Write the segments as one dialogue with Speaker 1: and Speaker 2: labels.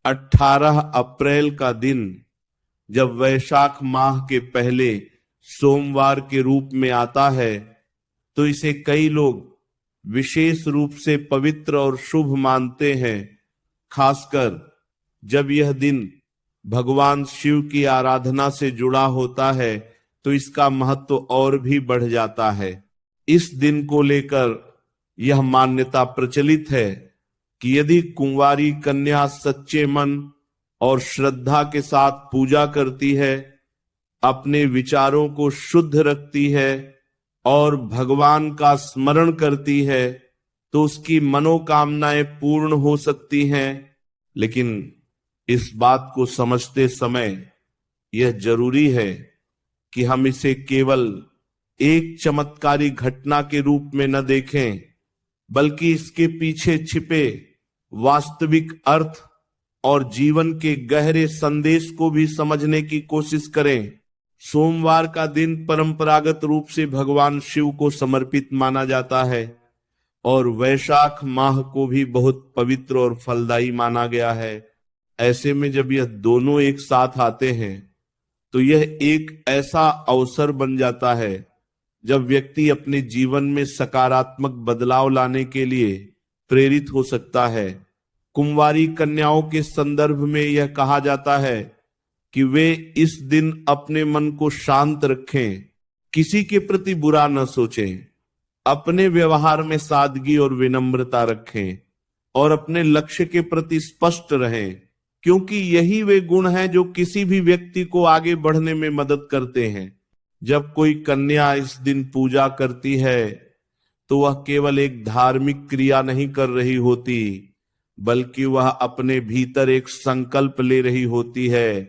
Speaker 1: 18 अप्रैल का दिन जब वैशाख माह के पहले सोमवार के रूप में आता है तो इसे कई लोग विशेष रूप से पवित्र और शुभ मानते हैं। खासकर जब यह दिन भगवान शिव की आराधना से जुड़ा होता है तो इसका महत्व और भी बढ़ जाता है। इस दिन को लेकर यह मान्यता प्रचलित है कि यदि कुंवारी कन्या सच्चे मन और श्रद्धा के साथ पूजा करती है, अपने विचारों को शुद्ध रखती है और भगवान का स्मरण करती है तो उसकी मनोकामनाएं पूर्ण हो सकती हैं। लेकिन इस बात को समझते समय यह जरूरी है कि हम इसे केवल एक चमत्कारी घटना के रूप में न देखें, बल्कि इसके पीछे छिपे वास्तविक अर्थ और जीवन के गहरे संदेश को भी समझने की कोशिश करें। सोमवार का दिन परंपरागत रूप से भगवान शिव को समर्पित माना जाता है और वैशाख माह को भी बहुत पवित्र और फलदायी माना गया है। ऐसे में जब यह दोनों एक साथ आते हैं तो यह एक ऐसा अवसर बन जाता है जब व्यक्ति अपने जीवन में सकारात्मक बदलाव लाने के लिए प्रेरित हो सकता है। कुंवारी कन्याओं के संदर्भ में यह कहा जाता है कि वे इस दिन अपने मन को शांत रखें, किसी के प्रति बुरा न सोचें, अपने व्यवहार में सादगी और विनम्रता रखें और अपने लक्ष्य के प्रति स्पष्ट रहें, क्योंकि यही वे गुण हैं जो किसी भी व्यक्ति को आगे बढ़ने में मदद करते हैं। जब कोई कन्या इस दिन पूजा करती है तो वह केवल एक धार्मिक क्रिया नहीं कर रही होती, बल्कि वह अपने भीतर एक संकल्प ले रही होती है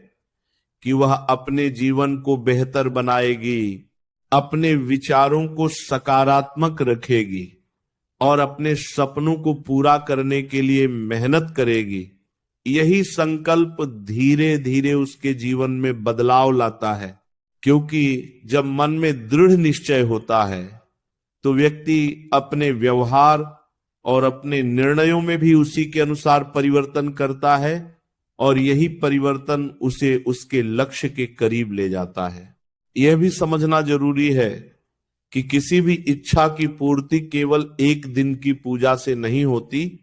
Speaker 1: कि वह अपने जीवन को बेहतर बनाएगी, अपने विचारों को सकारात्मक रखेगी और अपने सपनों को पूरा करने के लिए मेहनत करेगी। यही संकल्प धीरे धीरे उसके जीवन में बदलाव लाता है, क्योंकि जब मन में दृढ़ निश्चय होता है तो व्यक्ति अपने व्यवहार और अपने निर्णयों में भी उसी के अनुसार परिवर्तन करता है और यही परिवर्तन उसे उसके लक्ष्य के करीब ले जाता है। यह भी समझना जरूरी है कि किसी भी इच्छा की पूर्ति केवल एक दिन की पूजा से नहीं होती,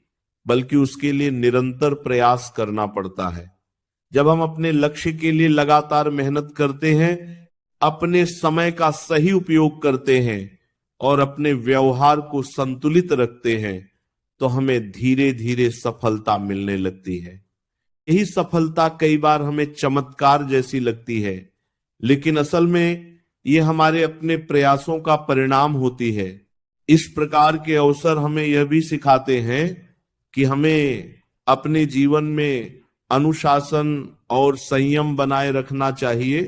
Speaker 1: बल्कि उसके लिए निरंतर प्रयास करना पड़ता है। जब हम अपने लक्ष्य के लिए लगातार मेहनत करते हैं, अपने समय का सही उपयोग करते हैं और अपने व्यवहार को संतुलित रखते हैं तो हमें धीरे धीरे सफलता मिलने लगती है। यही सफलता कई बार हमें चमत्कार जैसी लगती है, लेकिन असल में ये हमारे अपने प्रयासों का परिणाम होती है। इस प्रकार के अवसर हमें यह भी सिखाते हैं कि हमें अपने जीवन में अनुशासन और संयम बनाए रखना चाहिए,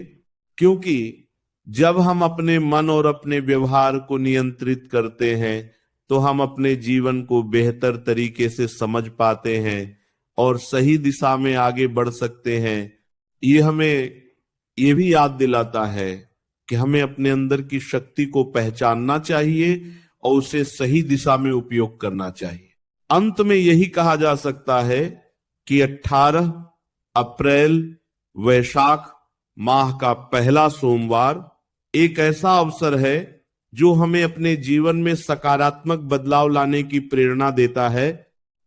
Speaker 1: क्योंकि जब हम अपने मन और अपने व्यवहार को नियंत्रित करते हैं तो हम अपने जीवन को बेहतर तरीके से समझ पाते हैं और सही दिशा में आगे बढ़ सकते हैं। ये हमें ये भी याद दिलाता है कि हमें अपने अंदर की शक्ति को पहचानना चाहिए और उसे सही दिशा में उपयोग करना चाहिए। अंत में यही कहा जा सकता है कि 18 अप्रैल वैशाख माह का पहला सोमवार एक ऐसा अवसर है जो हमें अपने जीवन में सकारात्मक बदलाव लाने की प्रेरणा देता है।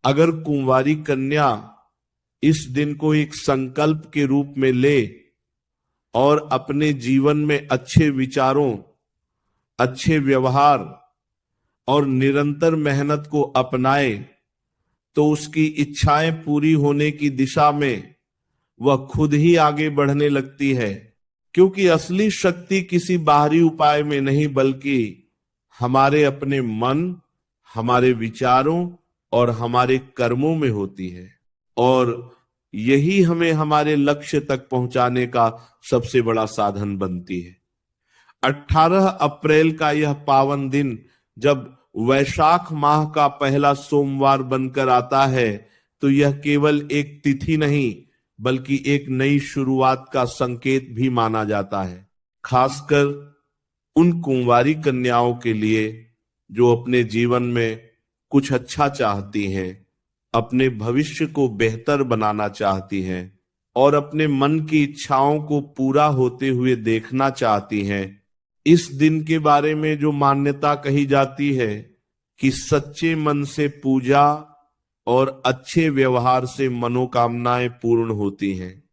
Speaker 1: अगर कुंवारी कन्या इस दिन को एक संकल्प के रूप में ले और अपने जीवन में अच्छे विचारों, अच्छे व्यवहार और निरंतर मेहनत को अपनाए तो उसकी इच्छाएं पूरी होने की दिशा में वह खुद ही आगे बढ़ने लगती है, क्योंकि असली शक्ति किसी बाहरी उपाय में नहीं बल्कि हमारे अपने मन, हमारे विचारों और हमारे कर्मों में होती है और यही हमें हमारे लक्ष्य तक पहुंचाने का सबसे बड़ा साधन बनती है। 18 अप्रैल का यह पावन दिन जब वैशाख माह का पहला सोमवार बनकर आता है तो यह केवल एक तिथि नहीं बल्कि एक नई शुरुआत का संकेत भी माना जाता है, खासकर उन कुंवारी कन्याओं के लिए जो अपने जीवन में कुछ अच्छा चाहती हैं, अपने भविष्य को बेहतर बनाना चाहती हैं और अपने मन की इच्छाओं को पूरा होते हुए देखना चाहती हैं। इस दिन के बारे में जो मान्यता कही जाती है कि सच्चे मन से पूजा और अच्छे व्यवहार से मनोकामनाएं पूर्ण होती हैं।